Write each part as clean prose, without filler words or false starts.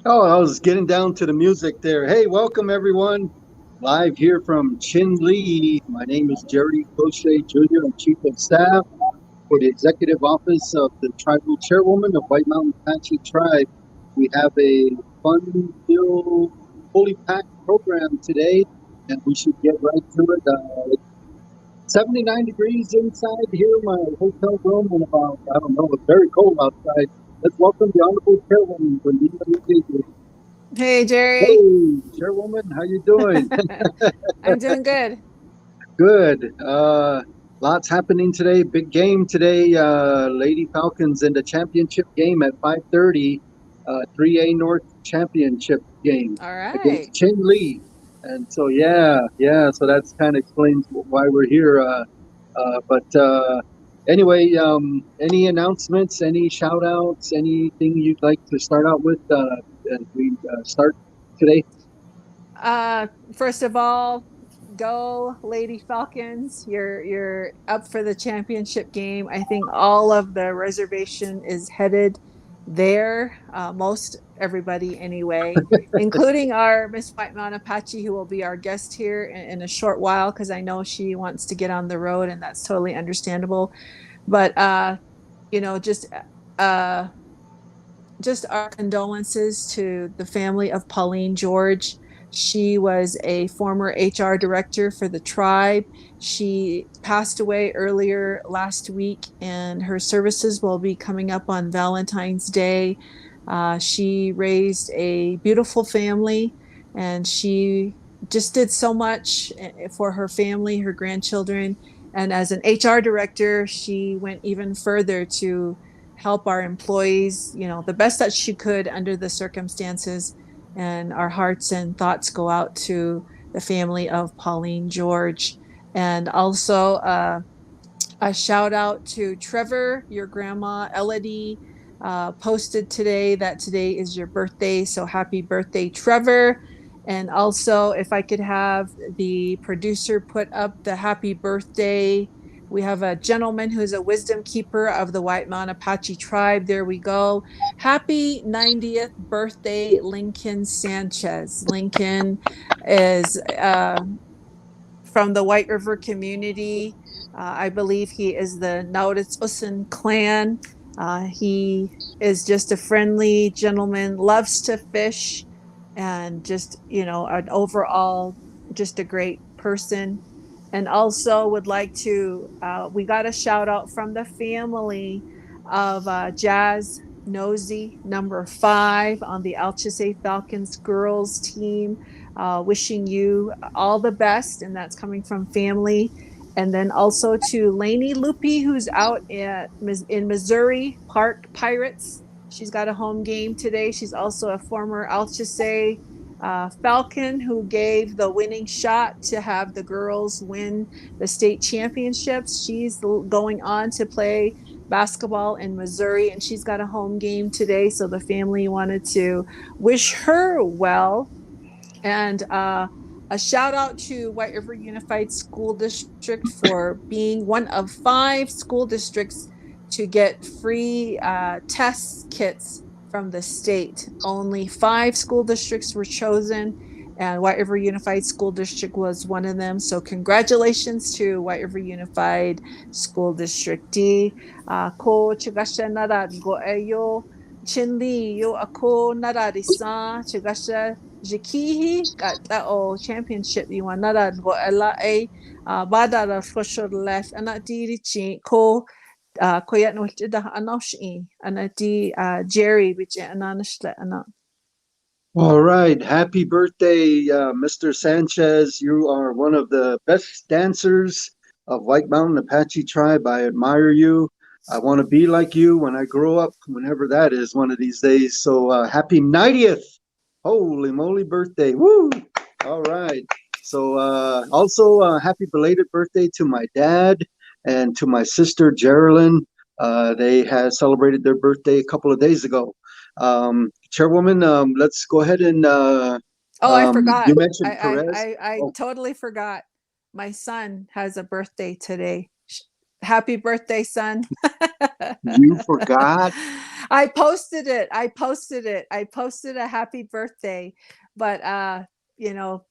Oh, I was getting down to the music there. Hey, welcome everyone. Live here from Chin Lee. My name is Jerry Crochet Jr. I'm Chief of Staff for the Executive Office of the Tribal Chairwoman of White Mountain Apache Tribe. We have a fun-filled, fully packed program today, and we should get right to it. 79 degrees inside here in my hotel room, and about, I don't know, it's very cold outside. Let's welcome the Honorable Chairwoman, Gwendena Lee-Gatewood. Hey, Jerry. Hey, Chairwoman, how you doing? I'm doing good. Good. Lots happening today. Big game today. Lady Falcons in the championship game at 5:30. 3A North championship game All right. against Chin Lee. And so, yeah. So that's kind of explains why we're here. But anyway, any announcements, any shout outs, anything you'd like to start out with as we start today? First of all, go Lady Falcons. You're up for the championship game. I think all of the reservation is headed there. Most everybody anyway, including our Miss White Mountain Apache, who will be our guest here in a short while because I know she wants to get on the road, and that's totally understandable. But you know, uh just our condolences to the family of Pauline George. She was a former HR director for the tribe. She passed away earlier last week, and her services will be coming up on Valentine's Day. She raised a beautiful family, and she just did so much for her family, her grandchildren. And as an HR director, she went even further to help our employees, the best that she could under the circumstances. And our hearts and thoughts go out to the family of Pauline George. And also a shout out to Trevor, your grandma Elodie. Posted today that today is your birthday. So happy birthday, Trevor. And also, if I could have the producer put up the happy birthday. We have a gentleman who's a wisdom keeper of the White Mountain Apache tribe. There we go. Happy 90th birthday, Lincoln Sanchez. Lincoln is from the White River community. I believe he is the Nauritsposen clan. He is just a friendly gentleman, loves to fish, and just, an overall, just a great person. And also would like to, we got a shout out from the family of Jazz Nosy, number 5 on the Alchese Falcons girls team. Wishing you all the best, and that's coming from family. And then also to Lainey Loopy, who's out in Missouri Park Pirates. She's got a home game today. She's also a former Alchese Falcon who gave the winning shot to have the girls win the state championships. She's going on to play basketball in Missouri, and she's got a home game today. So the family wanted to wish her well. And a shout out to White River Unified School District for being one of 5 school districts to get free test kits from the state. Only 5 school districts were chosen, and White River Unified School District was one of them. So congratulations to White River Unified School District D. Ko chigasha narari go eyo chinli yo ako narari sa chigasha Jikihi got that old championship you want nada go ela a bada da for left and that di chi ko koyat no da anoshi and di Jerry which ananishla ana. All right. Happy birthday, Mr. Sanchez. You are one of the best dancers of White Mountain Apache tribe. I admire you. I want to be like you when I grow up, whenever that is, one of these days. So happy 90th. Holy moly birthday. Woo. All right. So also happy belated birthday to my dad and to my sister, Geraldine. They had celebrated their birthday a couple of days ago. Chairwoman, let's go ahead and Oh, I forgot. you mentioned I Perez. I I Oh, totally forgot. My son has a birthday today. Happy birthday, son. you forgot? I posted it. I posted a happy birthday, but you know,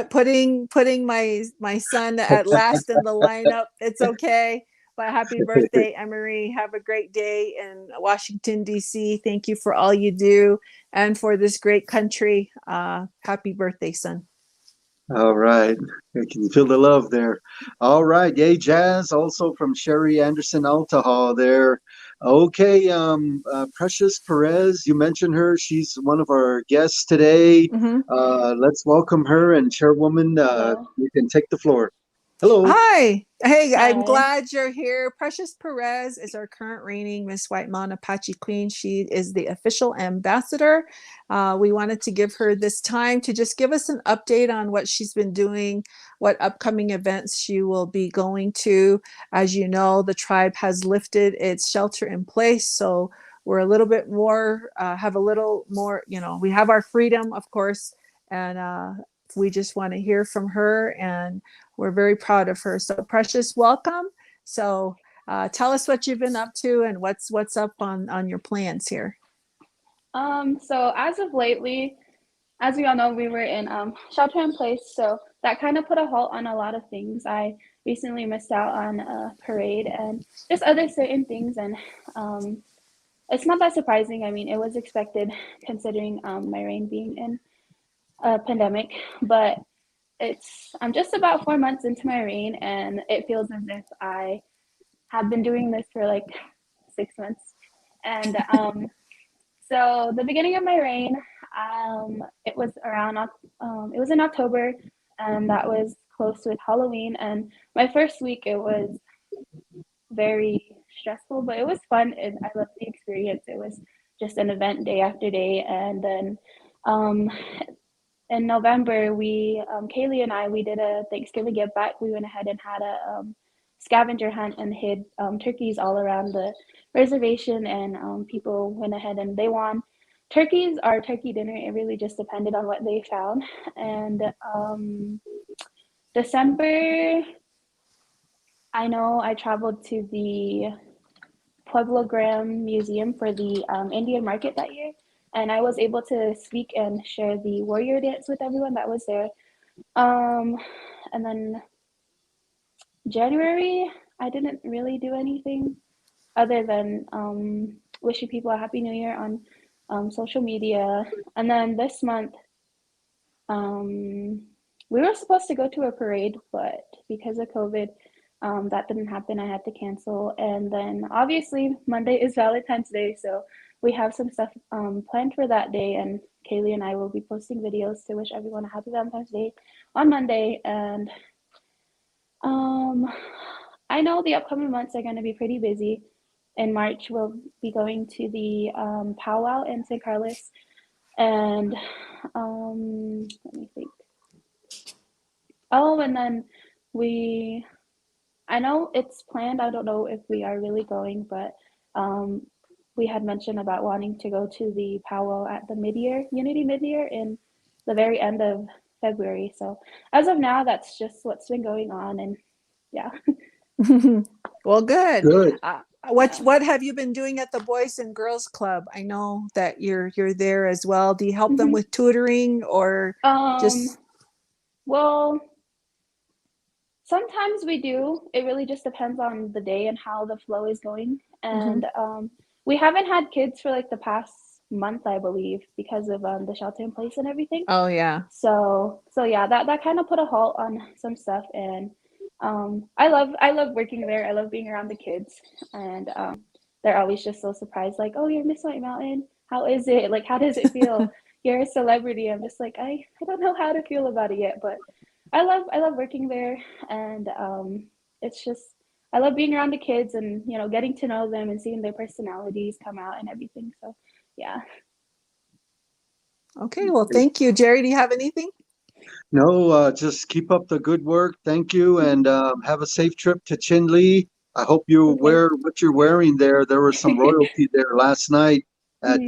putting my son at last in the lineup. It's okay. But happy birthday, Emery. Have a great day in Washington, D.C. Thank you for all you do and for this great country. Happy birthday, son. All right. I can feel the love there. All right. Yay, Jazz. Also from Sherry Anderson Altaha there. Okay. Precious Perez, you mentioned her. She's one of our guests today. Mm-hmm. Let's welcome her, and Chairwoman, Hello. you can take the floor. Hello. Hi. Hey, I'm Hi. glad you're here. Precious Perez is our current reigning Miss White Mountain Apache Queen. She is the official ambassador. We wanted to give her this time to just give us an update on what she's been doing, what upcoming events she will be going to. As you know, the tribe has lifted its shelter in place, so we're a little bit more, have a little more, we have our freedom, of course, and we just want to hear from her, and we're very proud of her. So Precious, welcome. So tell us what you've been up to and what's up on your plans here. So as of lately, as we all know, we were in shelter in place, so that kind of put a halt on a lot of things. I recently missed out on a parade and just other certain things, and it's not that surprising. I mean, it was expected considering my reign being in a pandemic, but I'm just about 4 months into my reign, and it feels as if I have been doing this for like 6 months. And so the beginning of my reign, it was it was in October, and that was close with Halloween. And my first week, it was very stressful, but it was fun. I loved the experience. It was just an event day after day, and then in November, Kaylee and I, we did a Thanksgiving give back. We went ahead and had a scavenger hunt and hid turkeys all around the reservation, and people went ahead and they won turkeys or turkey dinner. It really just depended on what they found. And December, I know I traveled to the Pueblo Graham Museum for the Indian market that year, and I was able to speak and share the warrior dance with everyone that was there. And then January, I didn't really do anything other than wishing people a happy new year on social media. And then this month, we were supposed to go to a parade, but because of COVID, that didn't happen. I had to cancel. And then obviously Monday is Valentine's Day, so we have some stuff planned for that day. And Kaylee and I will be posting videos to wish everyone a happy Valentine's Day on Monday. And I know the upcoming months are going to be pretty busy. In March, we'll be going to the powwow in St. Carlos. And let me think. Oh, and then I know it's planned. I don't know if we are really going, but we had mentioned about wanting to go to the powwow at the Unity mid-year in the very end of February. So as of now, that's just what's been going on, and yeah. Well, good. Good. What have you been doing at the Boys and Girls Club? I know that you're there as well. Do you help them with tutoring or just? Well, sometimes we do. It really just depends on the day and how the flow is going. And we haven't had kids for like the past month, I believe, because of the shelter in place and everything. Oh yeah. So yeah, that kind of put a halt on some stuff. And I love working there. I love being around the kids, and they're always just so surprised, like, "Oh, you're Miss White Mountain. How is it? Like, how does it feel? You're a celebrity." I'm just like, I don't know how to feel about it yet, but I love working there, and it's just I love being around the kids and getting to know them and seeing their personalities come out and everything. So yeah. Okay, well, thank you. Jerry, do you have anything? No, just keep up the good work. Thank you, and have a safe trip to Chinle. I hope you Okay. wear what you're wearing there. There was some royalty there last night at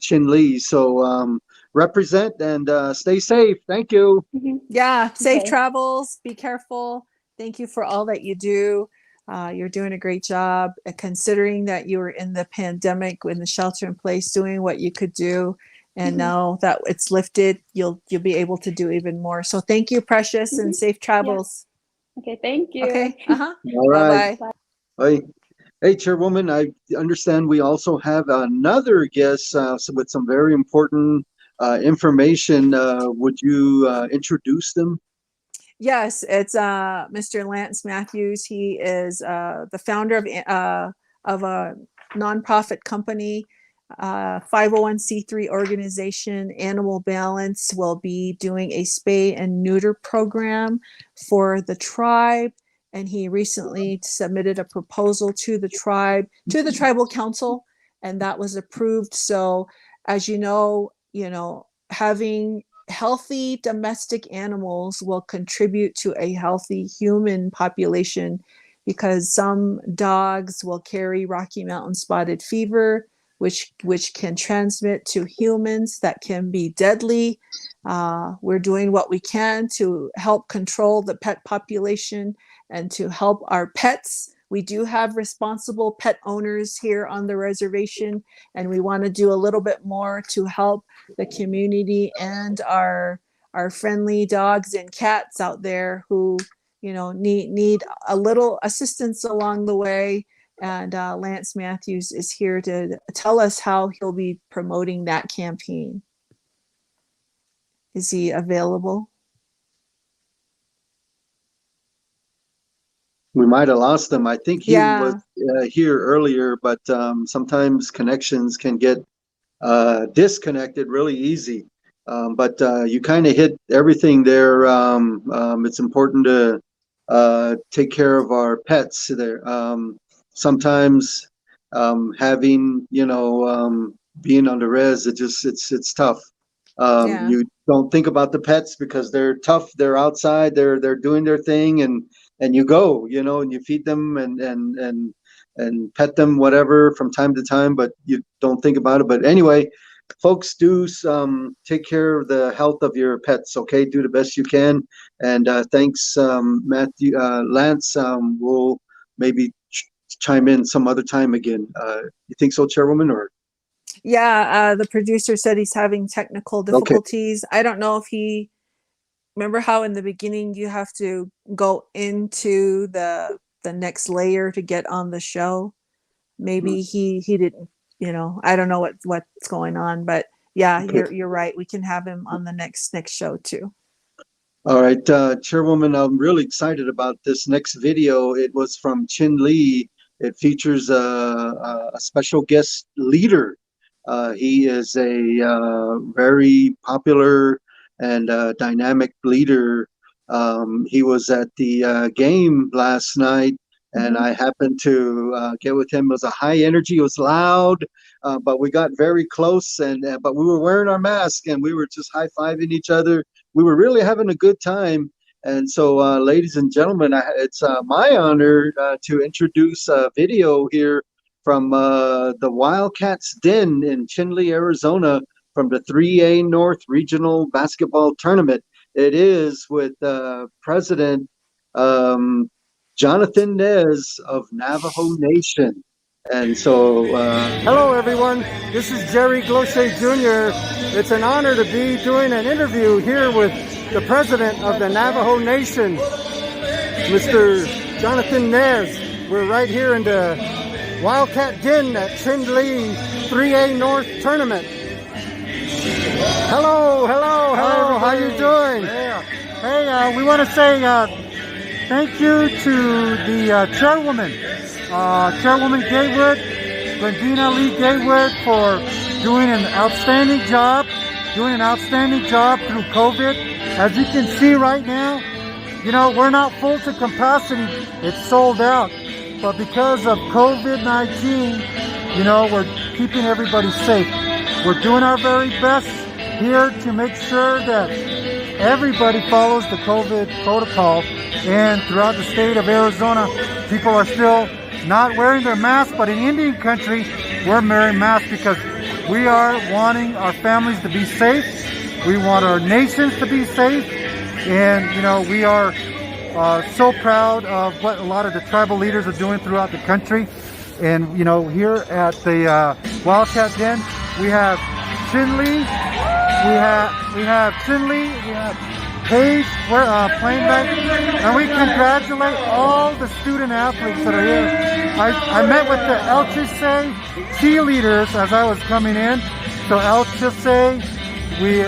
Chinle. So represent and stay safe. Thank you. Yeah, safe Okay. travels. Be careful. Thank you for all that you do. You're doing a great job, considering that you were in the pandemic, in the shelter in place, doing what you could do. And now that it's lifted, you'll be able to do even more. So thank you, Precious, and safe travels. Okay, thank you. Okay. All right. Bye-bye. Bye. Hey, Chairwoman, I understand we also have another guest with some very important information. Would you introduce them? Yes, it's Mr. Lance Matthews. He is the founder of a nonprofit company, 501c3 organization. Animal Balance will be doing a spay and neuter program for the tribe, and he recently submitted a proposal to the tribal council, and that was approved. So, as you know, having healthy domestic animals will contribute to a healthy human population, because some dogs will carry Rocky Mountain spotted fever, which can transmit to humans, that can be deadly. We're doing what we can to help control the pet population and to help our pets. We do have responsible pet owners here on the reservation, and we want to do a little bit more to help the community and our friendly dogs and cats out there who need a little assistance along the way. And Lance Matthews is here to tell us how he'll be promoting that campaign. Is he available? We might have lost him. I think he was here earlier, but sometimes connections can get disconnected really easy. But you kind of hit everything there. It's important to take care of our pets there. Sometimes having, being on the res, it's tough. You don't think about the pets because they're tough. They're outside. They're doing their thing, and you go, and you feed them and pet them, whatever, from time to time, but you don't think about it. But anyway, folks, do take care of the health of your pets. Okay, do the best you can. And thanks, Matthew, Lance. We'll maybe chime in some other time again. You think so, Chairwoman? Or the producer said he's having technical difficulties. Okay. I don't know if remember how in the beginning you have to go into the next layer to get on the show. Maybe he didn't, I don't know what's going on, but okay. You're right. We can have him on the next show too. All right, Chairwoman, I'm really excited about this next video. It was from Chin Lee. It features a special guest leader. He is a very popular and dynamic leader. He was at the game last night, and I happened to get with him. It was a high energy. It was loud, but we got very close. But we were wearing our mask, and we were just high-fiving each other. We were really having a good time. And so, ladies and gentlemen, it's my honor to introduce a video here from the Wildcats Den in Chinle, Arizona, from the 3A North Regional Basketball Tournament. It is with President Jonathan Nez of Navajo Nation. And so... Hello, everyone. This is Jerry Glochet Jr. It's an honor to be doing an interview here with the President of the Navajo Nation, Mr. Jonathan Nez. We're right here in the Wildcat Den at Chinle 3A North Tournament. Hello. How you doing? Yeah. Hey, we want to say thank you to the Chairwoman, Chairwoman Gatewood, Gwendena Lee-Gatewood, for doing an outstanding job through COVID. As you can see right now, we're not full to capacity. It's sold out. But because of COVID-19, we're keeping everybody safe. We're doing our very best here to make sure that everybody follows the COVID protocol. And throughout the state of Arizona, people are still not wearing their masks. But in Indian country, we're wearing masks because we are wanting our families to be safe. We want our nations to be safe. And, we are So proud of what a lot of the tribal leaders are doing throughout the country. And, you know, here at the Wildcat Den, we have Chin-Lee, we have Paige, we're playing back, and we congratulate all the student athletes that are here. I met with the El Chise cheerleaders as I was coming in. So El Chise, we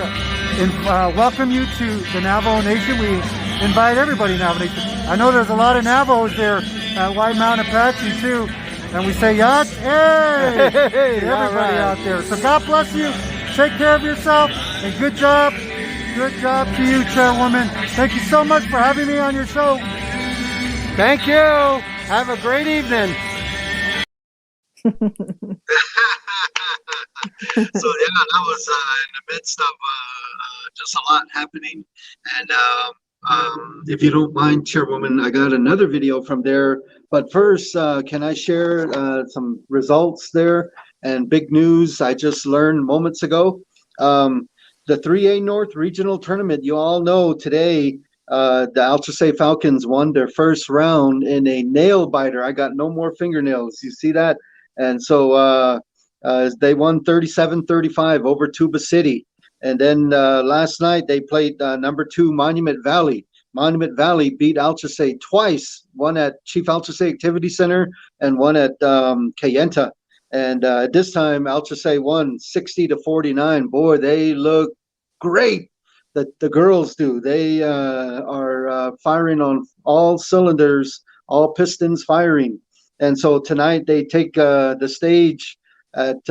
welcome you to the Navajo Nation. We invite everybody Navajo Nation. I know there's a lot of Navajos there at White Mountain Apache too. And we say, Yacht, hey, Hey, to all everybody right. out there. So God bless you. Take care of yourself. And good job. Good job to you, Chairwoman. Thank you so much for having me on your show. Thank you. Have a great evening. So yeah, that was in the midst of just a lot happening. And if you don't mind, Chairwoman, I got another video from there. But first, can I share some results there and big news I just learned moments ago? The 3A North Regional Tournament, you all know today, the Altrasay Falcons won their first round in a nail biter. I got no more fingernails. You see that? And so they won 37-35 over Tuba City. And then last night they played number 2 Monument Valley. Monument Valley beat Altrasay twice, one at Chief Altrasay Activity Center and one at Kayenta. And this time Altrasay won 60-49. Boy, they look great. The girls do. They are firing on all cylinders, all pistons firing. And so tonight they take the stage at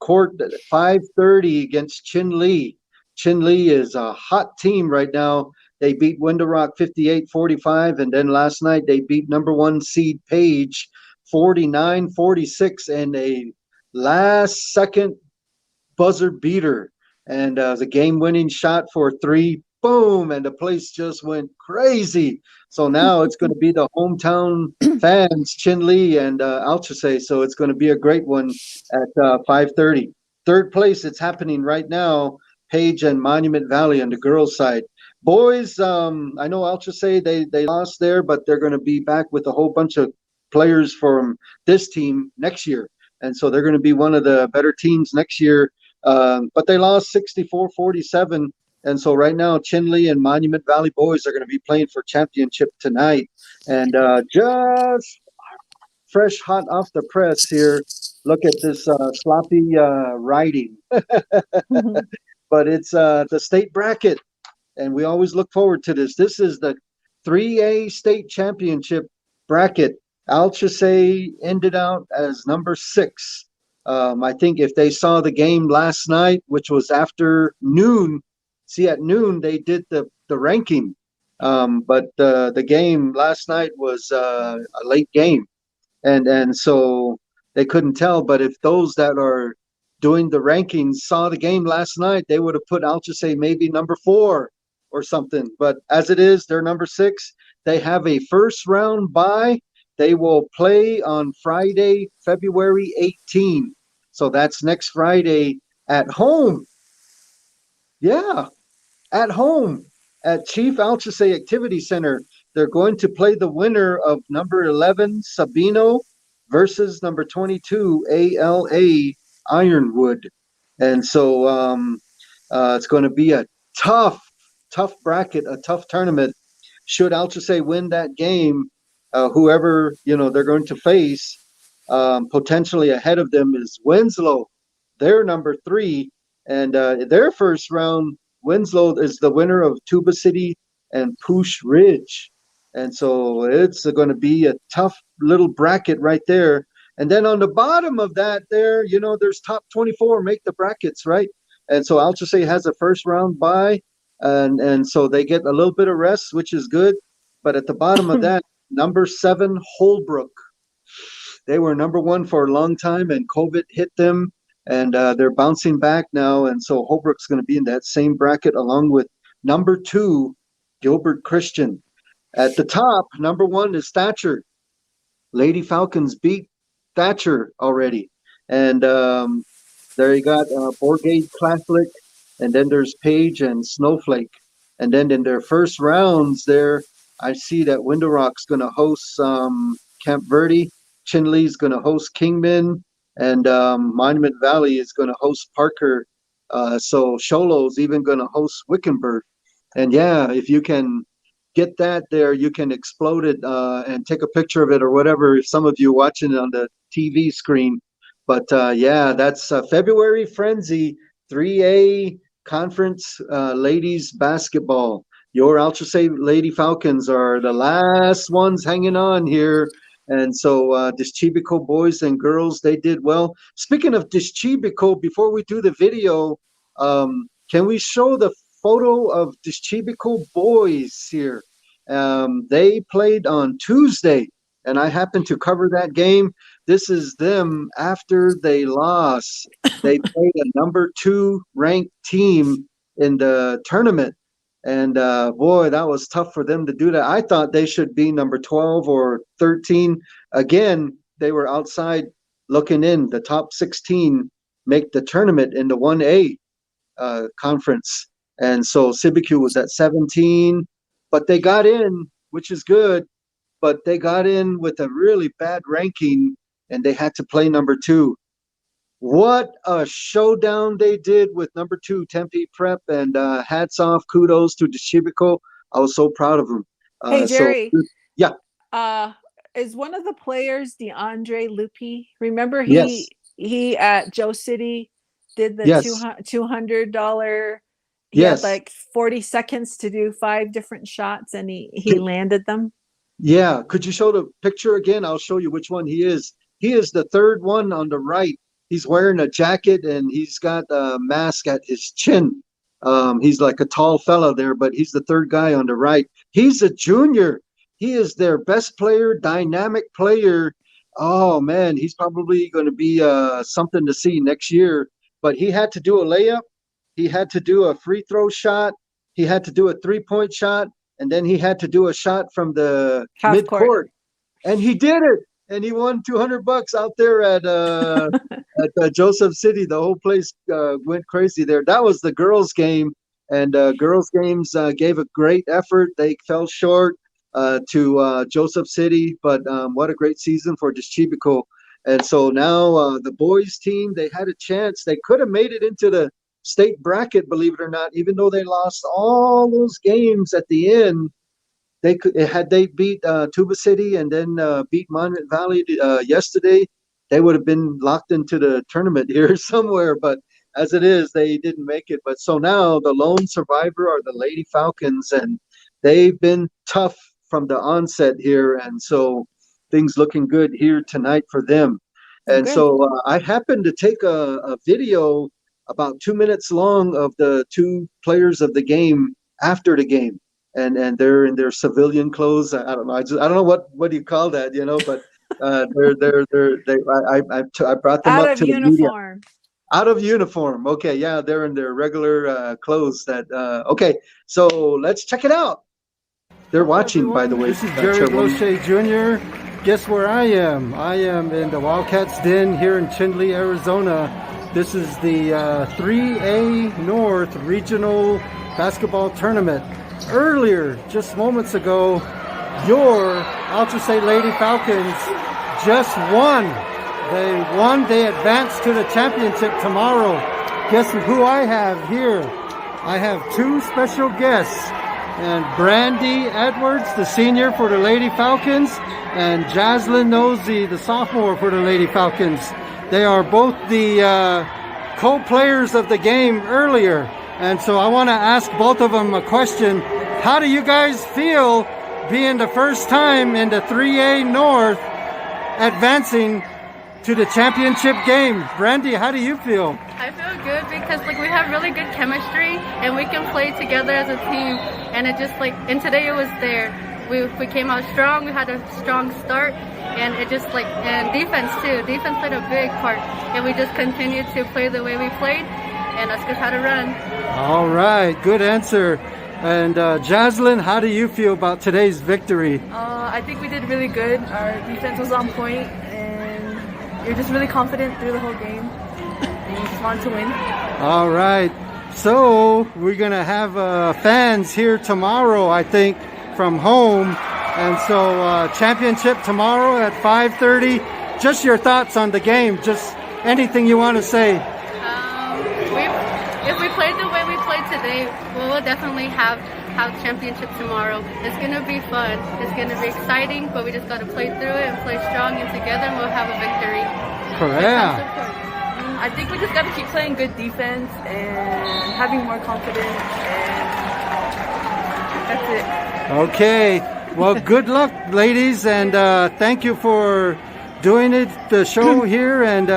court at 5:30 against Chin-Lee. Chin-Lee is a hot team right now. They beat Window Rock 58-45, and then last night they beat number 1 seed Page 49-46 in a last-second buzzer beater. And the game-winning shot for 3, boom, and the place just went crazy. So now it's going to be the hometown fans, Chin-Lee and Altrasay. So it's going to be a great one at 5:30. Third place, it's happening right now, Page and Monument Valley on the girls' side. Boys, I know Altrasay, they lost there, but they're going to be back with a whole bunch of players from this team next year. And so they're going to be one of the better teams next year. But they lost 64-47. And so right now, Chin-Lee and Monument Valley boys are going to be playing for championship tonight. And just fresh hot off the press here, look at this sloppy writing. But it's the state bracket. And we always look forward to this. This is the 3A state championship bracket. Altrasay ended out as number 6. I think if they saw the game last night, which was after noon, see at noon they did the ranking. But the game last night was a late game. And so they couldn't tell. But if those that are doing the rankings saw the game last night, they would have put Altrasay maybe number 4 or something. But as it is, they're number 6. They have a first round bye. They will play on Friday, February 18. So that's next Friday at home. Yeah, at home at Chief Altrasay Activity Center. They're going to play the winner of number 11, Sabino, versus number 22, ALA Ironwood. And so it's going to be a tough bracket, a tough tournament. Should Altrasay win that game, whoever they're going to face, potentially ahead of them is Winslow. They're number 3, and their first round, Winslow is the winner of Tuba City and Poosh Ridge. And so it's going to be a tough little bracket right there. And then on the bottom of that there, there's top 24 make the brackets, right? And so Altrasay has a first round bye, and so they get a little bit of rest, which is good. But at the bottom of that, number 7, Holbrook. They were number 1 for a long time, and COVID hit them, and they're bouncing back now. And so Holbrook's going to be in that same bracket along with number 2, Gilbert Christian. At the top, number 1 is Thatcher. Lady Falcons beat Thatcher already. And there you got Borgate Catholic, and then there's Page and Snowflake. And then in their first rounds there, I see that Window Rock's going to host Camp Verde. Chinley's going to host Kingman, and Monument Valley is going to host Parker. So Sholo's even going to host Wickenburg. And yeah, if you can get that there, you can explode it and take a picture of it or whatever. Some of you watching it on the TV screen. But yeah, that's February Frenzy 3A Conference Ladies Basketball. Your Ultra Safe Lady Falcons are the last ones hanging on here. And so Dischibico boys and girls, they did well. Speaking of Dischibico, before we do the video, can we show the photo of Dischibico boys here? They played on Tuesday, and I happened to cover that game. This is them after they lost. They played a number 2 ranked team in the tournament. And boy, that was tough for them to do that. I thought they should be number 12 or 13. Again, they were outside looking in. The top 16 make the tournament in the 1A conference. And so Sibicu was at 17, but they got in, which is good. But they got in with a really bad ranking, and they had to play number 2. What a showdown they did with number 2 Tempe Prep, and hats off, kudos to Dischibico. I was so proud of them. Hey, Jerry. So, yeah. Is one of the players DeAndre Lupi? Remember he at Joe City did the $200. He had like 40 seconds to do 5 different shots, and he landed them. Yeah. Could you show the picture again? I'll show you which one he is. He is the third one on the right. He's wearing a jacket, and he's got a mask at his chin. He's like a tall fella there, but he's the third guy on the right. He's a junior. He is their best player, dynamic player. Oh, man, he's probably going to be something to see next year. But he had to do a layup. He had to do a free throw shot. He had to do a 3-point shot. And then he had to do a shot from the midcourt. And he did it. And he won $200 out there at Joseph City. The whole place went crazy there. That was the girls' game, and girls' games gave a great effort. They fell short to Joseph City, but what a great season for Dischibico. And so now the boys' team, they had a chance. They could have made it into the state bracket, believe it or not, even though they lost all those games at the end. They could, had they beat Tuba City and then beat Monument Valley yesterday, they would have been locked into the tournament here somewhere. But as it is, they didn't make it. But so now the lone survivor are the Lady Falcons, and they've been tough from the onset here. And so things looking good here tonight for them. And so I happened to take a video about 2 minutes long of the 2 players of the game after the game. And they're in their civilian clothes. I don't know. I don't know what do you call that, but I brought them out up of to uniform. Out of uniform. Okay, yeah, they're in their regular clothes. Okay, so let's check it out. They're watching, by the way. This is Jerry Glochet Jr. Guess where I am? I am in the Wildcats Den here in Chinle, Arizona. This is the 3A North Regional Basketball Tournament. Earlier, just moments ago, your Ultra State Lady Falcons just won. They advanced to the championship tomorrow. Guess who I have here? I have 2 special guests. And Brandy Edwards, the senior for the Lady Falcons, and Jaslyn Nosey, the sophomore for the Lady Falcons. They are both the co-players of the game earlier. And so I want to ask both of them a question. How do you guys feel being the first time in the 3A North advancing to the championship game? Brandy, how do you feel? I feel good because we have really good chemistry and we can play together as a team. And it just and today it was there. We came out strong. We had a strong start, and it just and defense too. Defense played a big part, and we just continued to play the way we played, and that's just how to run. All right, good answer. And Jaslyn, how do you feel about today's victory? I think we did really good. Our defense was on point, and you're just really confident through the whole game. And we just wanted to win. All right. So we're going to have fans here tomorrow, I think, from home. And so championship tomorrow at 5:30. Just your thoughts on the game. Just anything you want to say. If we play the way we played today, we will definitely have championship tomorrow. It's gonna be fun. It's gonna be exciting, but we just gotta play through it and play strong, and together we'll have a victory. Yeah. I think we just got to keep playing good defense and having more confidence, and that's it. Okay. Well, good luck, ladies, and thank you for doing the show here. And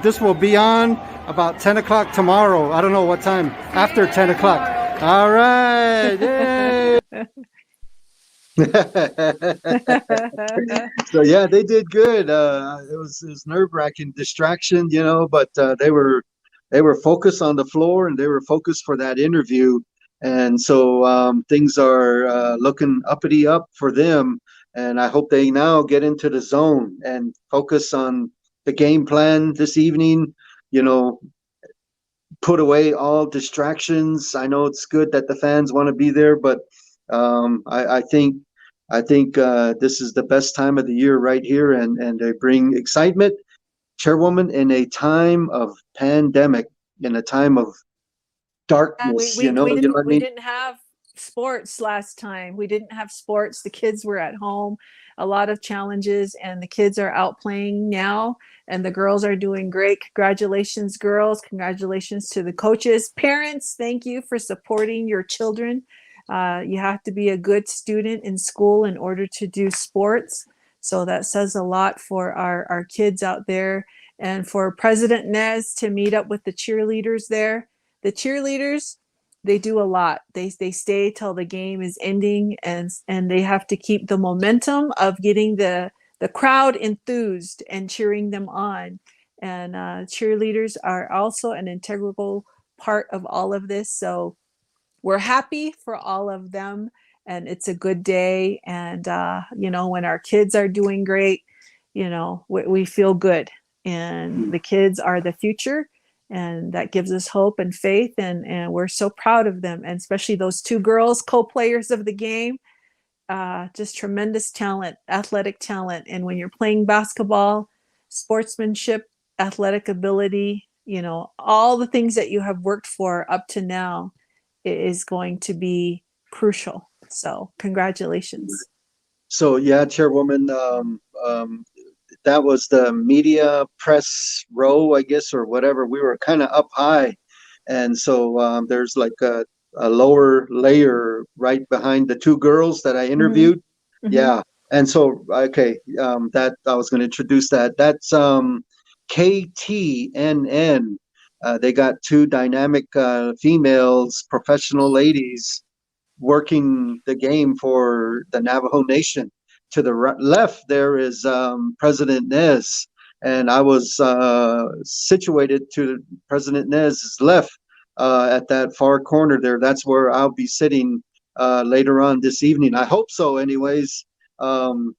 this will be on about 10 o'clock tomorrow. I don't know what time. After 10 o'clock. All right. Yay. So yeah, they did good. It was nerve-wracking distraction, but they were focused on the floor, and they were focused for that interview. And so things are looking uppity up for them. And I hope they now get into the zone and focus on the game plan this evening. Put away all distractions. I know it's good that the fans want to be there, but I think this is the best time of the year right here, and they bring excitement. Chairwoman, in a time of pandemic, in a time of darkness, we didn't have sports last time. We didn't have sports. The kids were at home, a lot of challenges, and the kids are out playing now, and the girls are doing great. Congratulations, girls. Congratulations to the coaches. Parents, thank you for supporting your children. You have to be a good student in school in order to do sports. So that says a lot for our kids out there. And for President Nez to meet up with the cheerleaders there. The cheerleaders, they do a lot. They stay till the game is ending, and they have to keep the momentum of getting the crowd enthused and cheering them on. And cheerleaders are also an integral part of all of this. So we're happy for all of them, and it's a good day. And when our kids are doing great, we feel good, and the kids are the future. And that gives us hope and faith, and we're so proud of them, and especially those two girls, co-players of the game. Just tremendous talent, athletic talent. And when you're playing basketball, sportsmanship, athletic ability, all the things that you have worked for up to now is going to be crucial. So congratulations. So yeah, Chairwoman, that was the media press row, I guess, or whatever. We were kind of up high, and so there's like a lower layer right behind the two girls that I interviewed. Mm-hmm. Yeah, and so that I was going to introduce that. That's KTNN. They got two dynamic females, professional ladies, working the game for the Navajo Nation. To the left, there is President Nez, and I was situated to President Nez's left at that far corner there. That's where I'll be sitting later on this evening. I hope so anyways.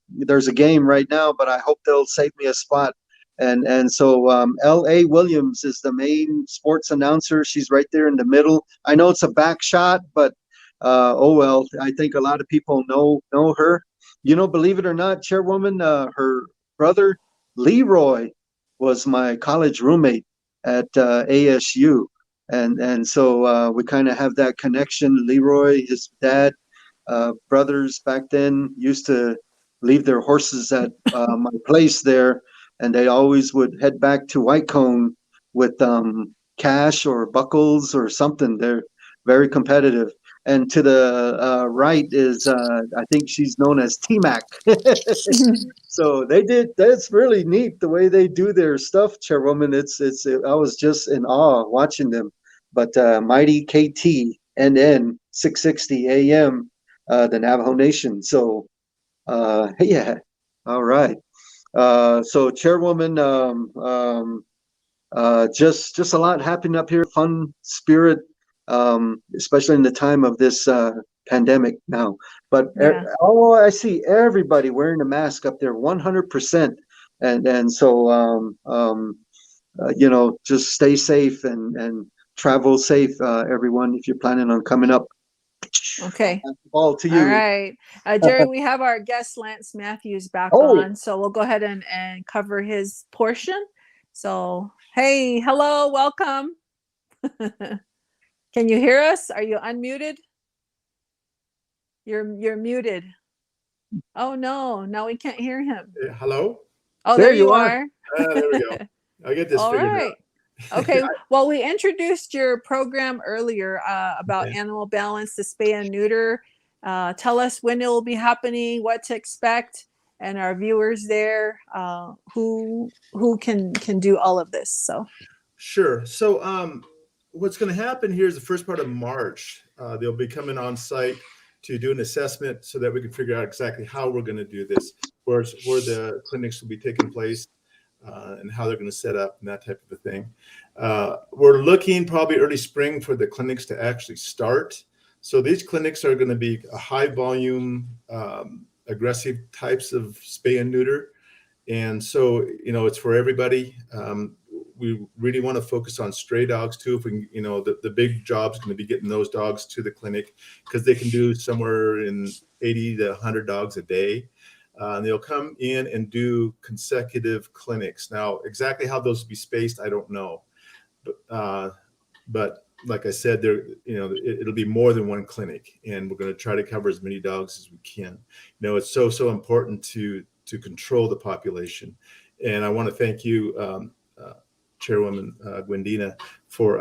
There's a game right now, but I hope they'll save me a spot. And so L.A. Williams is the main sports announcer. She's right there in the middle. I know it's a back shot, but oh well. I think a lot of people know her. Believe it or not, Chairwoman, her brother Leroy was my college roommate at ASU, and so we kind of have that connection. Leroy, his dad, brothers back then used to leave their horses at my place there, and they always would head back to Whitecone with cash or buckles or something. They're very competitive. And to the right is, I think she's known as T-Mac. So that's really neat the way they do their stuff, Chairwoman. I was just in awe watching them. But mighty KTNN 660 AM, the Navajo Nation. So, yeah, all right. So Chairwoman, just a lot happening up here, fun spirit. Especially in the time of this pandemic now. But Yeah. I see everybody wearing a mask up there, 100%. And so, just stay safe and travel safe, everyone, if you're planning on coming up. Okay. Ball to All you. right. Jerry, we have our guest Lance Matthews back Oh. on, so we'll go ahead and cover his portion. So, hey, hello, welcome. Can you hear us? Are you unmuted? You're muted. Oh no, now we can't hear him. Hello? Oh, There there you you are. are. There we go. I'll get this All figured right. out. Okay. Well, we introduced your program earlier about Okay. animal balance, the spay and neuter. Tell us when it will be happening, what to expect, and our viewers there who can do all of this. So Sure. So what's going to happen here is the first part of March. They'll be coming on site to do an assessment so that we can figure out exactly how we're going to do this, where the clinics will be taking place, and how they're going to set up and that type of a thing. We're looking probably early spring for the clinics to actually start. So these clinics are going to be a high volume, aggressive types of spay and neuter. And so, it's for everybody. We really want to focus on stray dogs too. If we can, the big job is going to be getting those dogs to the clinic because they can do somewhere in 80 to 100 dogs a day. And they'll come in and do consecutive clinics. Now, exactly how those will be spaced, I don't know. But like I said, it'll be more than one clinic, and we're going to try to cover as many dogs as we can. It's so important to control the population. And I want to thank you, Chairwoman Gwendena, for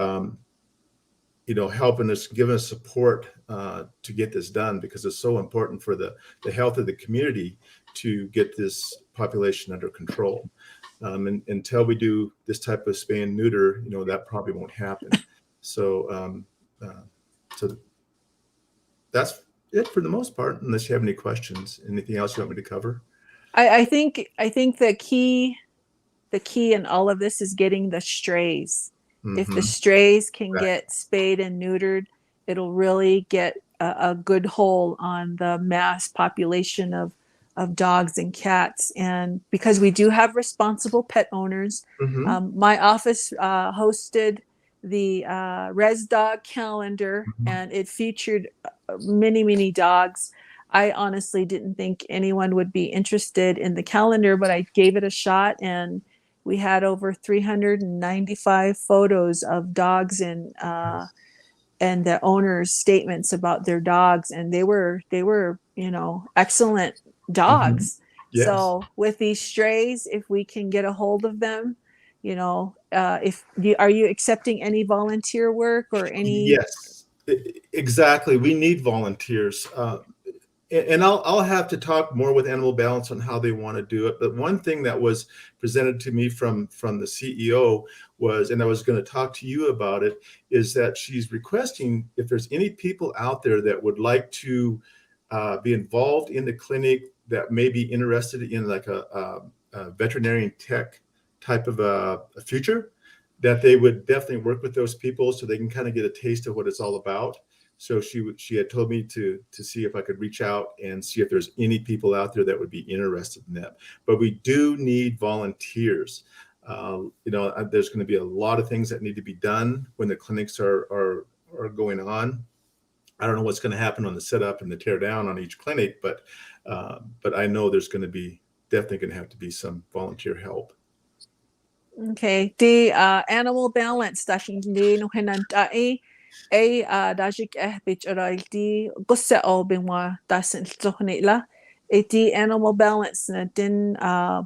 helping us, giving us support to get this done, because it's so important for the health of the community to get this population under control. And until we do this type of spay and neuter, that probably won't happen. So, so that's it for the most part, unless you have any questions. Anything else you want me to cover? I think the key in all of this is getting the strays. If the strays can get spayed and neutered, it'll really get a good hold on the mass population of dogs and cats. And because we do have responsible pet owners, my office hosted the Res Dog calendar, and it featured many dogs. I honestly didn't think anyone would be interested in the calendar, but I gave it a shot, and we had over 395 photos of dogs and the owners' statements about their dogs, and they were excellent dogs. Yes. So with these strays, if we can get a hold of them, are you accepting any volunteer work or any? Yes, exactly. We need volunteers. And I'll have to talk more with Animal Balance on how they want to do it. But one thing that was presented to me from the CEO was, and I was going to talk to you about it, is that she's requesting if there's any people out there that would like to be involved in the clinic, that may be interested in like a veterinarian tech type of a future, that they would definitely work with those people so they can kind of get a taste of what it's all about. So she had told me to see if I could reach out and see if there's any people out there that would be interested in that. But we do need volunteers. There's going to be a lot of things that need to be done when the clinics are going on. I don't know what's going to happen on the setup and the tear down on each clinic, but I know there's going to be definitely going to have to be some volunteer help. Okay, the animal balance dahil hindi no hinantai ay dajik bitch di gusto o bingwa dasin to nila iti animal balance na din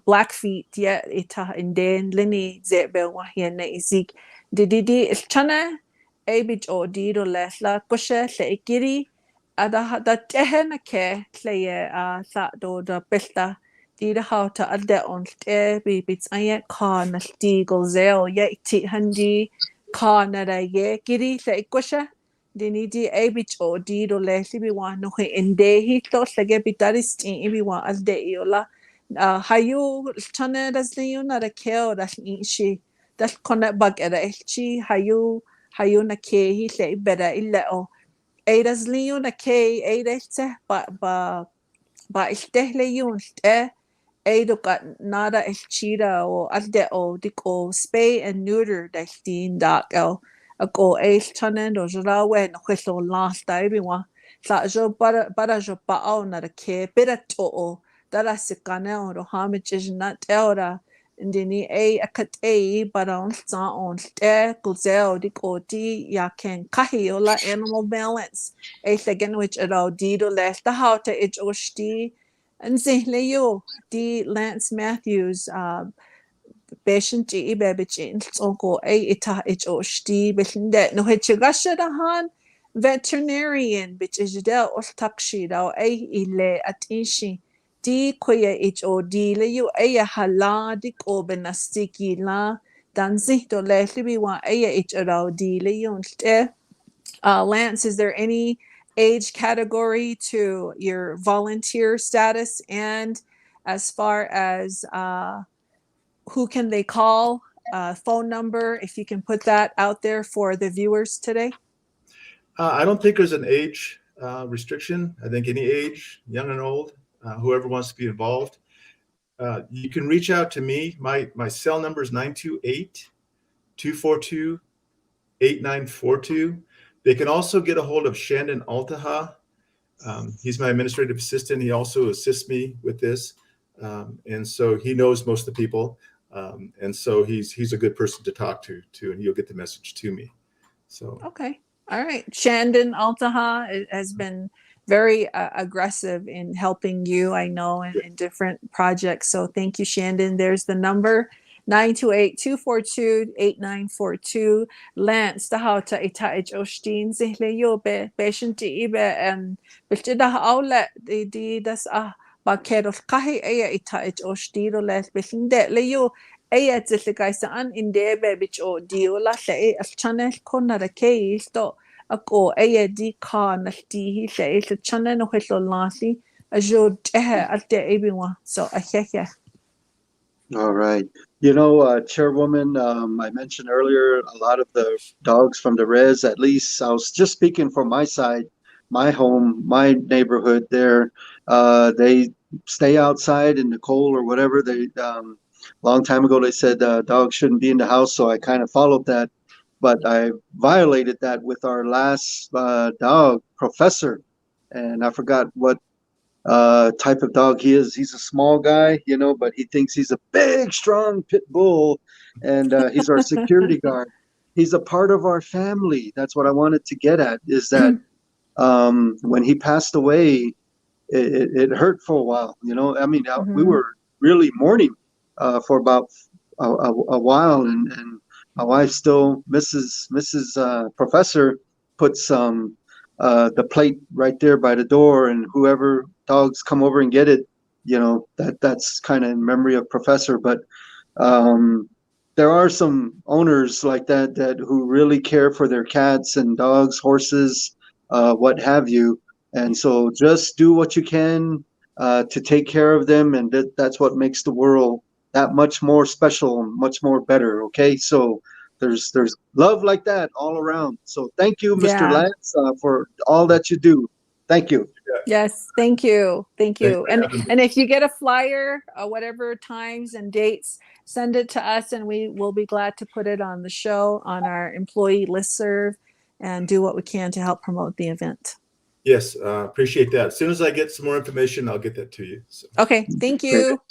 Blackfeet ya ita inden lini zebe wa yan na isik didi chana ay bitch o di do lesla kusha le ikiri ada da tehna ke le sa do da pesta Dida how to adda on be bits I can stigel zell ye tit handi can ye giri the equasha dini di a bit or dido leslie be one no in day he thought like a bit that is in everyone as de yola hayu chana das the you not a kill that's she that's connect bug at a chi hayu na ke he say better illa o a das liu na ke a that's but isteh le yun Eidoka nada chida o alde o diko spay and neuter dastin dak el ako ace tunnen o jala wen whistle last everyone jo bara jo pa'o na ke pera to'o dara sikane o ro hamich is not eora indini akate bara on sa on te kulzeo di koti ya ken kahi ola animal balance again which ado dido left the hauta ich oshti and zihleo di Lance Matthews patient ibebichin onko ita ich oshti bishinde no hichigashadahan veterinarian bitch is del ostakshida ile atishi di koya ich o di le you hala di ko benastiki la danzi to le libi wa ich ro di le yunte Lance, is there any age category to your volunteer status? And as far as who can they call, phone number, if you can put that out there for the viewers today? I don't think there's an age restriction. I think any age, young and old, whoever wants to be involved. You can reach out to me. My cell number is 928-242-8942. They can also get a hold of Shandon Altaha. He's my administrative assistant. He also assists me with this. And so he knows most of the people. And so he's a good person to talk to too, and he'll get the message to me. So okay, all right. Shandon Altaha has been very aggressive in helping you, I know, in different projects. So thank you, Shandon. There's the number 928-242-8942. Lance, tahauta ita ich ostin zihle yo be patient ibe biltida outlet di das ba keros kahi aya ita ich ostiro les bisinde le yo aya zilika saan inde be bich o dio la le channel kona ke isto ako aya di ka na di le channel no helo lasi ajo alte ebiwa so ahya. All right. You know, Chairwoman, I mentioned earlier a lot of the dogs from the res, at least I was just speaking from my side, my home, my neighborhood there. They stay outside in the cold or whatever. They long time ago they said dogs shouldn't be in the house, so I kind of followed that. But I violated that with our last dog, Professor, and I forgot what type of dog he is. He's a small guy, you know, but he thinks he's a big, strong pit bull, and he's our security guard. He's a part of our family. That's what I wanted to get at, is that when he passed away, it hurt for a while, you know. I mean, we were really mourning for about a while, and my wife still, Mrs. Professor, puts the plate right there by the door, and whoever dogs come over and get it, you know, that's kind of in memory of Professor. But there are some owners like that who really care for their cats and dogs, horses, what have you. And so just do what you can to take care of them, and that's what makes the world that much more special, much more better. Okay, so there's love like that all around. So thank you, Mr. Lance, for all that you do. Thank you. Yes, thank you. And if you get a flyer, whatever times and dates, send it to us, and we will be glad to put it on the show, on our employee listserv, and do what we can to help promote the event. Yes, appreciate that. As soon as I get some more information, I'll get that to you. So. Okay, thank you.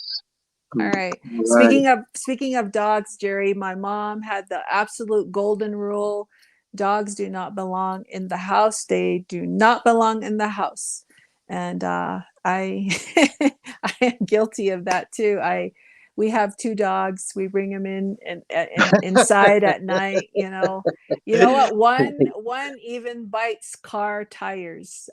All right. Speaking of dogs, Jerry, my mom had the absolute golden rule: dogs do not belong in the house. They do not belong in the house. And I I am guilty of that too. We have 2 dogs. We bring them in inside at night. You know what? One even bites car tires.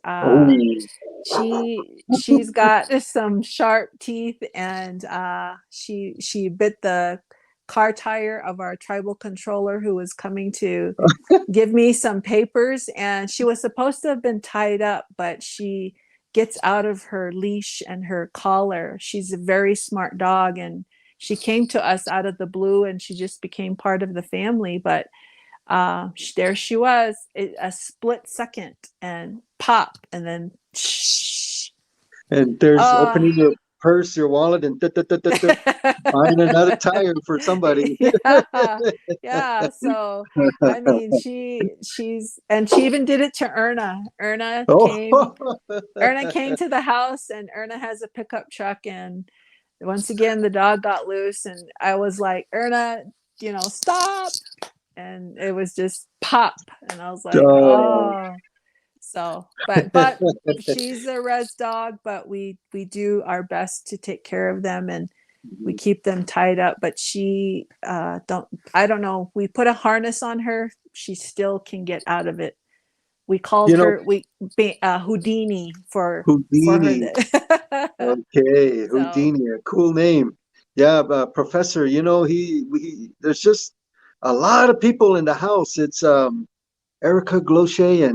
She's got some sharp teeth, and she bit the car tire of our tribal controller who was coming to give me some papers, and she was supposed to have been tied up, but she gets out of her leash and her collar. She's a very smart dog, and she came to us out of the blue, and she just became part of the family. But there she was, a split second, and pop, and then and there's purse, your wallet, and buying another tire for somebody. Yeah. So I mean, she's and she even did it to Erna. Oh, Erna came to the house, and Erna has a pickup truck, and once again the dog got loose, and I was like, Erna, stop, and it was just pop, and I was like, oh. oh. So, but she's a res dog, but we do our best to take care of them, and we keep them tied up. But she I don't know. We put a harness on her. She still can get out of it. We called You know, her Houdini for her. Houdini. Okay, So Houdini, a cool name. Yeah, Professor, there's just a lot of people in the house. It's Erica Glochet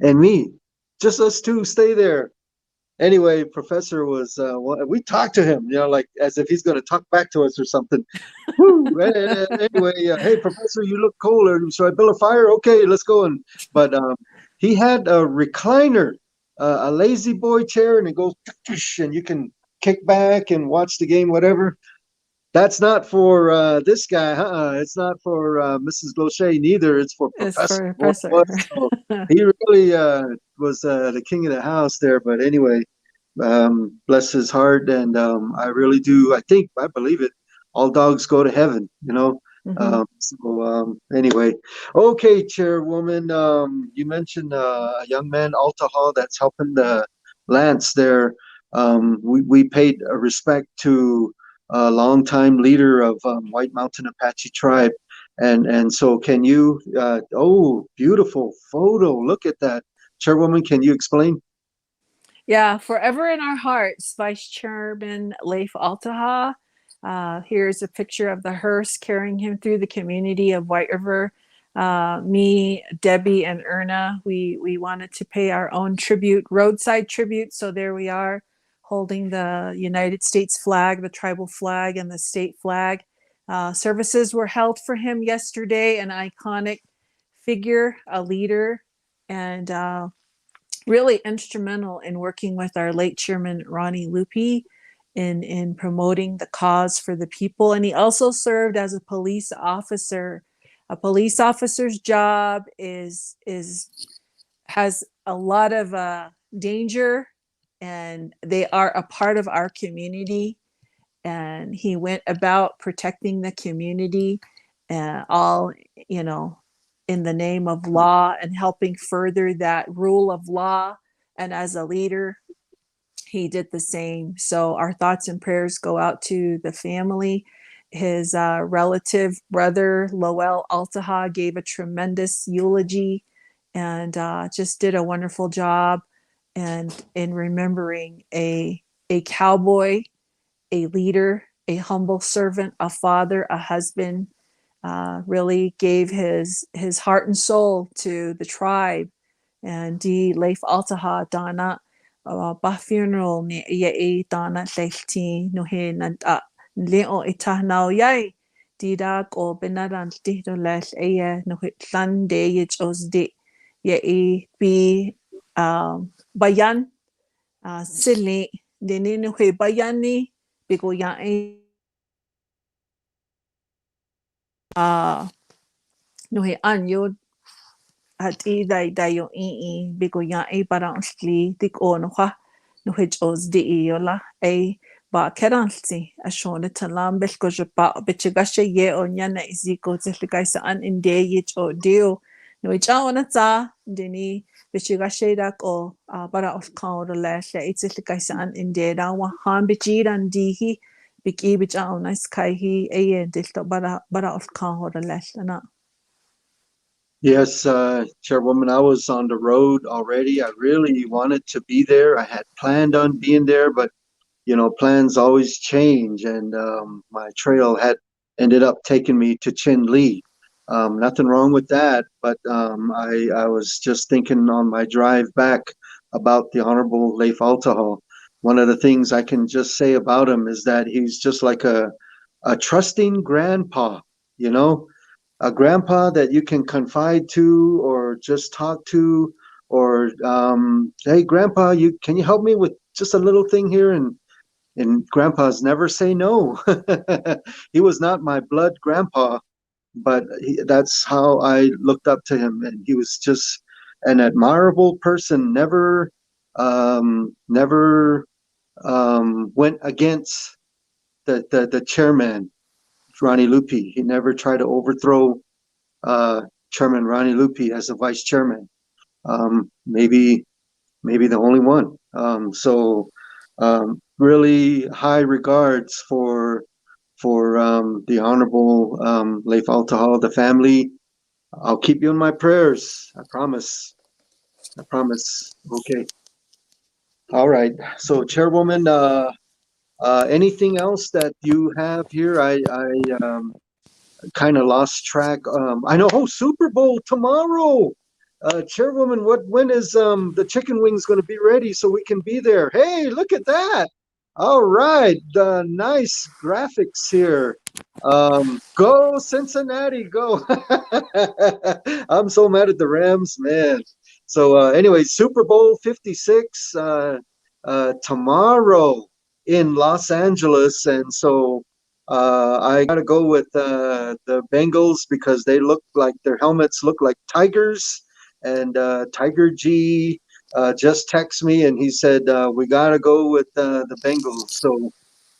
and me. Just us two stay there. Anyway, Professor was we talked to him, like as if he's going to talk back to us or something. Woo! Anyway, hey, Professor, you look colder. Should I build a fire? Okay, let's go. But he had a recliner, a lazy boy chair, and it goes, and you can kick back and watch the game, whatever. That's not for this guy. It's not for Mrs. Glochet neither. It's for it's Professor. for Professor. So he really was the king of the house there. But anyway, bless his heart. And I really do. I believe it. All dogs go to heaven, Anyway, okay, Chairwoman. You mentioned a young man, Altaha, that's helping the Lance there. We paid respect to a longtime leader of White Mountain Apache tribe. And so can you, beautiful photo. Look at that. Chairwoman, can you explain? Yeah, forever in our hearts, Vice Chairman Leif Altaha. Here's a picture of the hearse carrying him through the community of White River. Me, Debbie, and Erna, we wanted to pay our own tribute, roadside tribute. So there we are, holding the United States flag, the tribal flag, and the state flag. Services were held for him yesterday, an iconic figure, a leader, and really instrumental in working with our late chairman, Ronnie Lupi, in promoting the cause for the people. And he also served as a police officer. A police officer's job has a lot of danger, and they are a part of our community. And he went about protecting the community, all in the name of law, and helping further that rule of law. And as a leader, he did the same. So our thoughts and prayers go out to the family. His relative brother, Lowell Altaha, gave a tremendous eulogy, and just did a wonderful job. And in remembering a cowboy, a leader, a humble servant, a father, a husband, really gave his heart and soul to the tribe. And di Leif Altaha dana ba funeral ni ye dana leilti no he nanta leo itahnao yai di dag o benaran di do lel e no he lande ye os di ye bi bayan sili dini no he bayani bigo ya no he anyo at dai yo bigo ya parang sli tik o no ha no he os di yola ba keranti a shona talam bel ko je pa bichigashe ye o nyana iziko tlika sa an inde ye o dio no cha ona ta dini bichigashe dak o para of kaur la tlika sa an inde da wa han bichiran dihi biki bicha ona skai hi dilto bara of kaur la na. Yes, Chairwoman, I was on the road already. I really wanted to be there. I had planned on being there, but plans always change, and my trail had ended up taking me to Chin Lee. Nothing wrong with that, but I was just thinking on my drive back about the Honorable Leif Altaha. One of the things I can just say about him is that he's just like a trusting grandpa, a grandpa that you can confide to or just talk to, or hey, grandpa, can you help me with just a little thing here? And and grandpas never say no. He was not my blood grandpa, but that's how I looked up to him, and he was just an admirable person. Never went against the chairman, Ronnie Lupi. He never tried to overthrow Chairman Ronnie Lupi as a vice chairman. Maybe the only one. Really high regards for the Honorable Leif Altahal, the family. I'll keep you in my prayers. I promise. I promise. Okay. All right. So, Chairwoman, anything else that you have here? I kind of lost track. I know. Oh, Super Bowl tomorrow. Chairwoman, when is the chicken wings going to be ready so we can be there? Hey, look at that! All right, nice graphics here. Go Cincinnati, go! I'm so mad at the Rams, man. So anyway, Super Bowl 56 tomorrow in Los Angeles, and so I got to go with the Bengals because they look like their helmets look like tigers. And Tiger G just texted me and he said we got to go with the Bengals.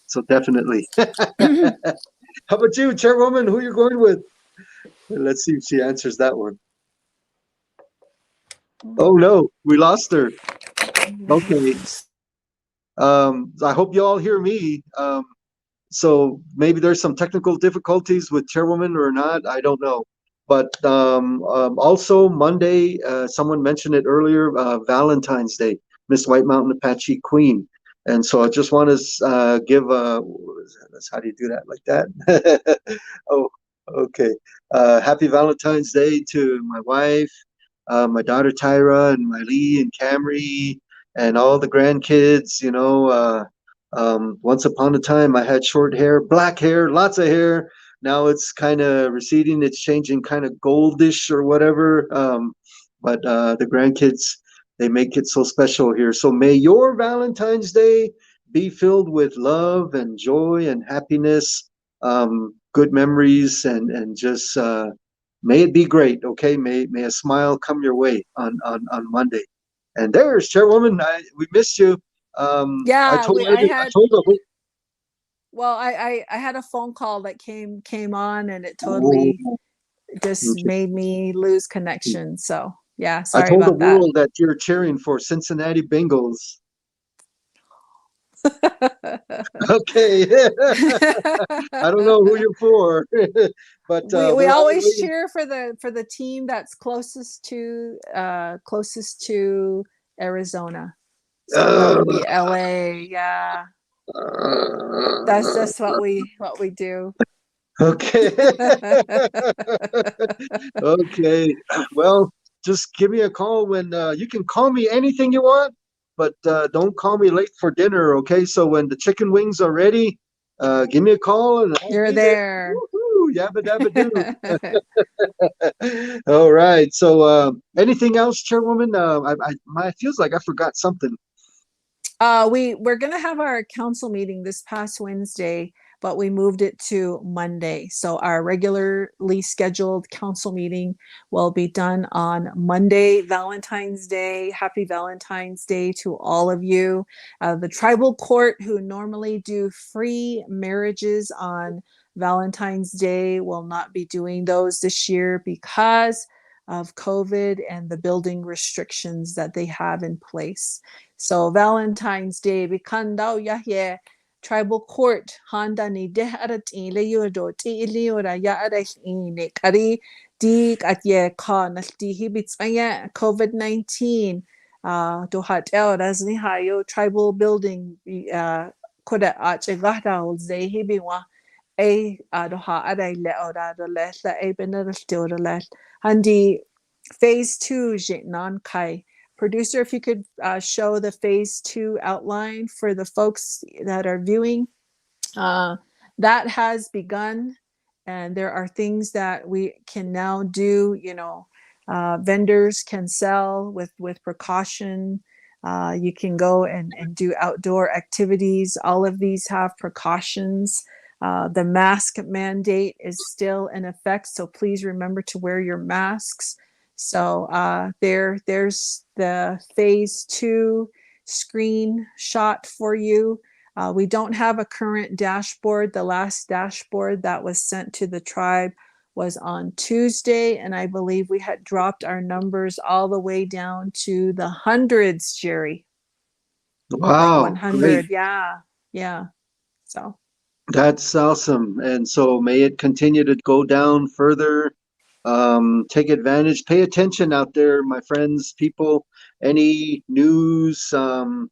So definitely. How about you, Chairwoman? Who you going with? Let's see if she answers that one. Oh no, we lost her. Okay. I hope you all hear me. So maybe there's some technical difficulties with Chairwoman or not. I don't know. But also Monday, someone mentioned it earlier, Valentine's Day, Miss White Mountain Apache Queen. And so I just want to give that's how do you do that like that? Oh, okay. Happy Valentine's Day to my wife, my daughter Tyra, and my Lee and Camry, and all the grandkids. You know, once upon a time I had short hair, black hair, lots of hair. Now it's kind of receding. It's changing kind of goldish or whatever. But the grandkids, they make it so special here. So may your Valentine's Day be filled with love and joy and happiness, good memories, and just may it be great. Okay, may a smile come your way on Monday. And there's Chairwoman. We missed you. Yeah, I told I her. had. I told her. Well, I had a phone call that came on, and it Oh, totally just okay. made me lose connection. So yeah, I sorry told the about that. world that you're cheering for Cincinnati Bengals. Okay. I don't know who you're for, but we we're all always waiting. cheer for the team that's closest to Arizona. So that would be LA. Yeah. That's what we do. Okay. Okay. Well, just give me a call when you can call me anything you want, but don't call me late for dinner, okay? So when the chicken wings are ready, give me a call and I'll You're be there. there. Woohoo, yabba dabba doo. All right. So anything else, Chairwoman? It feels like I forgot something. We're gonna have our council meeting this past Wednesday, but we moved it to Monday. So our regularly scheduled council meeting will be done on Monday, Valentine's Day. Happy Valentine's Day to all of you. The tribal court, who normally do free marriages on Valentine's Day, will not be doing those this year because of COVID and the building restrictions that they have in place. So Valentine's Day bikandaw yahye tribal court handa ni deh arat ile yodo ti ile yora ya arah ine kari di atye ka nalti hibits aya COVID-19 do hat el rasni hayo tribal building koda ache gahda zay hibiwa a do ha arai le ora do le la e benadal le handi phase 2 non kai. Producer, if you could show the phase 2 outline for the folks that are viewing. That has begun, and there are things that we can now do. Vendors can sell with precaution. You can go and do outdoor activities. All of these have precautions. The mask mandate is still in effect, so please remember to wear your masks. So there's the phase 2 screenshot for you. We don't have a current dashboard. The last dashboard that was sent to the tribe was on Tuesday, and I believe we had dropped our numbers all the way down to the hundreds, Jerry. Wow, Like 100. great. Yeah. So That's awesome. And so may it continue to go down further. Take advantage, pay attention out there, my friends, people. Any news, for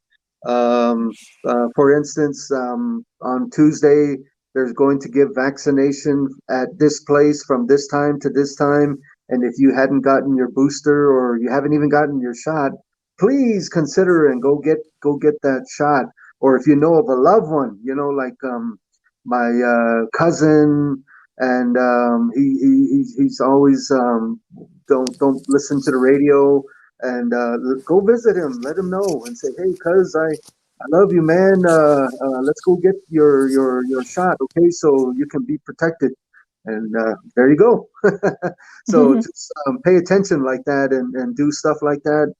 instance, on Tuesday, there's going to give vaccination at this place from this time to this time. And if you hadn't gotten your booster or you haven't even gotten your shot, please consider and go get that shot. Or if you know of a loved one, like my cousin, and he's always don't listen to the radio, and go visit him, let him know, and say, hey, cuz I love you, man. Let's go get your shot, okay? So you can be protected, and there you go. So just pay attention like that, and do stuff like that.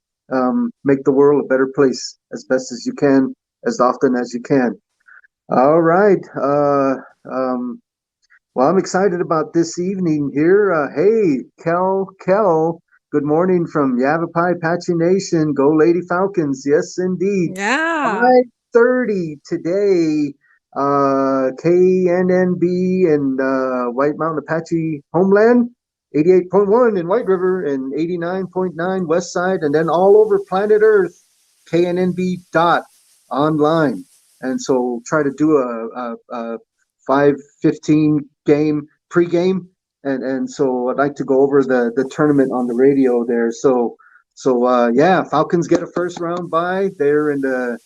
Make the world a better place as best as you can, as often as you can. All right. Well, I'm excited about this evening here. Hey, Kel, good morning from Yavapai Apache Nation. Go Lady Falcons. Yes, indeed. yeah. 5:30 today. KNNB and White Mountain Apache Homeland, 88.1 in White River and 89.9 West Side, and then all over planet Earth, knb.online. And so try to do a 5:15 game pregame, and so I'd like to go over the tournament on the radio there. So yeah, Falcons get a first round bye. They're in the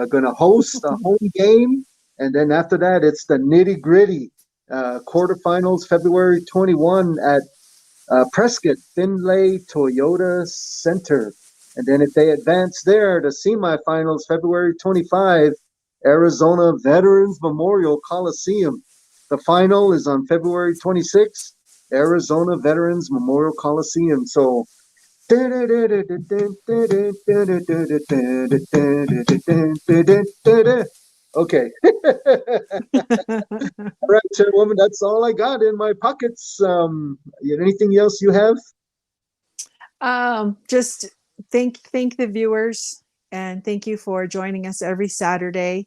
going to host a home game, and then after that it's the nitty gritty quarterfinals, February 21 at Prescott Finlay Toyota Center. And then if they advance there to semifinals, February 25, Arizona Veterans Memorial Coliseum. The final is on February 26th, Arizona Veterans Memorial Coliseum. So, okay. All right, Chairwoman, that's all I got in my pockets. Anything else you have? Just thank the viewers, and thank you for joining us every Saturday.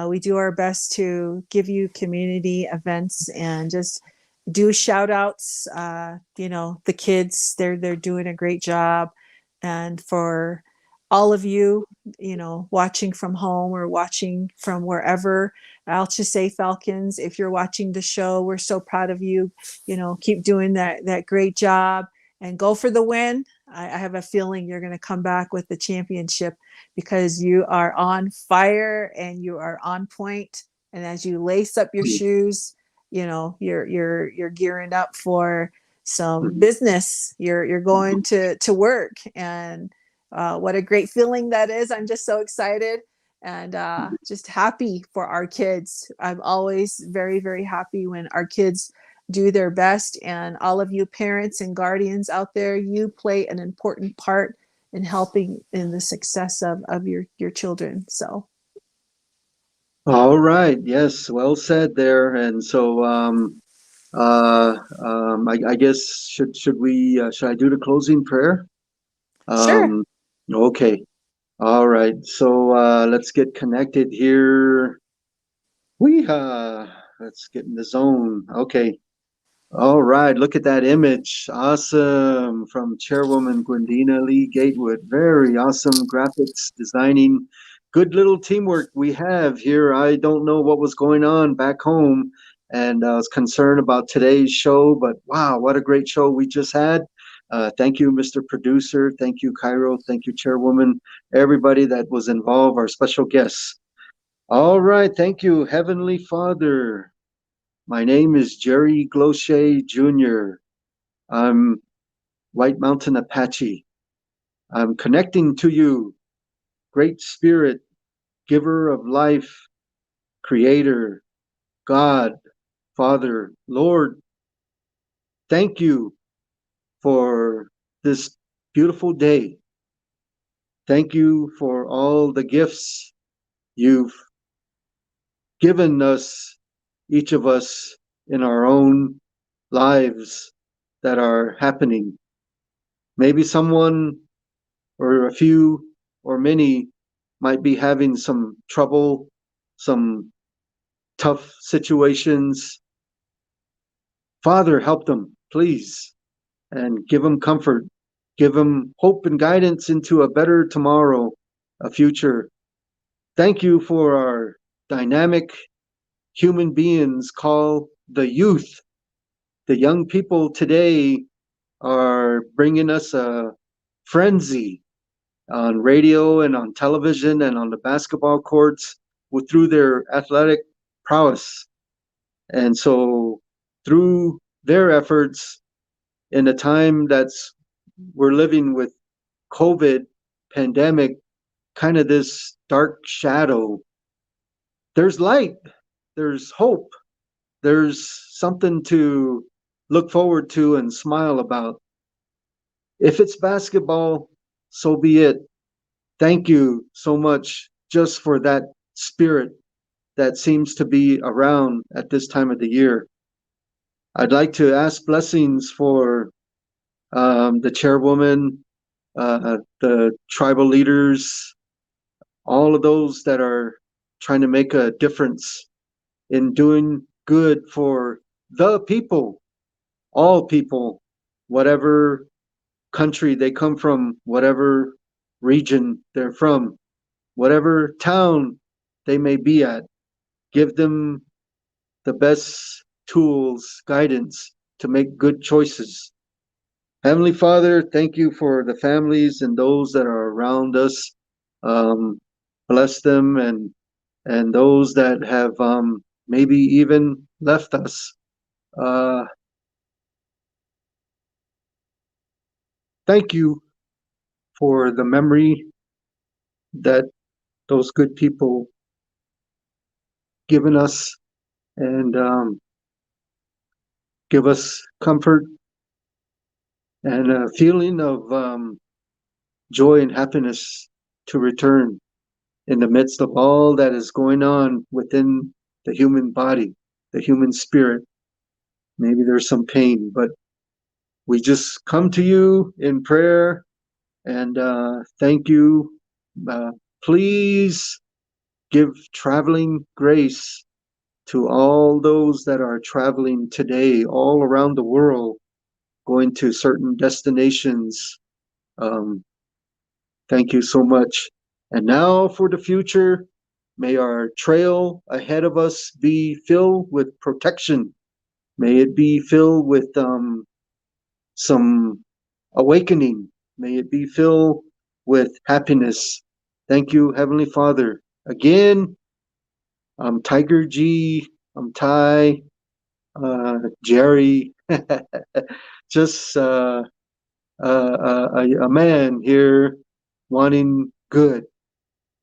We do our best to give you community events and just do shout outs. The kids, they're doing a great job. And for all of you, watching from home or watching from wherever, I'll just say, Falcons, if you're watching the show, we're so proud of you. Keep doing that great job and go for the win. I have a feeling you're going to come back with the championship because you are on fire and you are on point. And as you lace up your shoes, you're gearing up for some business. You're going to work, and what a great feeling that is. I'm just so excited and just happy for our kids. I'm always very, very happy when our kids do their best, and all of you parents and guardians out there, you play an important part in helping in the success of your children. So All right. Yes, well said there. And so I guess should I do the closing prayer? Sure. Okay. All right. So let's get connected here. Let's get in the zone. Okay. All right, look at that image. Awesome. From Chairwoman Gwendena Lee-Gatewood. Very awesome graphics designing. Good little teamwork we have here. I don't know what was going on back home, and I was concerned about today's show, but wow, what a great show we just had. Thank you, Mr. Producer. Thank you, Cairo. Thank you, Chairwoman. Everybody that was involved, our special guests. All right, thank you, Heavenly Father. My name is Jerry Glochet Jr. I'm White Mountain Apache. I'm connecting to you Great Spirit, giver of life, creator, God, Father, Lord, thank you for this beautiful day. Thank you for all the gifts you've given us, each of us, in our own lives that are happening. Maybe someone or a few or many might be having some trouble, some tough situations. Father, help them, please, and give them comfort, give them hope and guidance into a better tomorrow, a future. Thank you for our dynamic human beings called the youth. The young people today are bringing us a frenzy on radio and on television and on the basketball courts through their athletic prowess. And so through their efforts in a time that's we're living with COVID pandemic, kind of this dark shadow, there's light, there's hope, there's something to look forward to and smile about. If it's basketball, so be it. Thank you so much just for that spirit that seems to be around at this time of the year. I'd like to ask blessings for the chairwoman, the tribal leaders, all of those that are trying to make a difference in doing good for the people, all people, whatever country they come from, whatever region they're from, whatever town they may be at. Give them the best tools, guidance to make good choices. Heavenly Father, thank you for the families and those that are around us. Bless them and those that have maybe even left us. Thank you for the memory that those good people given us and give us comfort and a feeling of joy and happiness to return in the midst of all that is going on within the human body, the human spirit. Maybe there's some pain, but we just come to you in prayer and thank you. Please give traveling grace to all those that are traveling today all around the world, going to certain destinations. Thank you so much. And now for the future, may our trail ahead of us be filled with protection. May it be filled with some awakening. May it be filled with happiness. Thank you, Heavenly Father. Again, I'm Tiger G. I'm Ty. Jerry. Just a man here wanting good.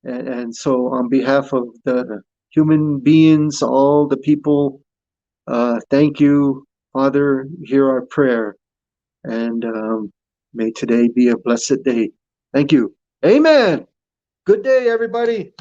And so on behalf of the human beings, all the people, thank you, Father, hear our prayer. And may today be a blessed day. Thank you. Amen. Good day, everybody.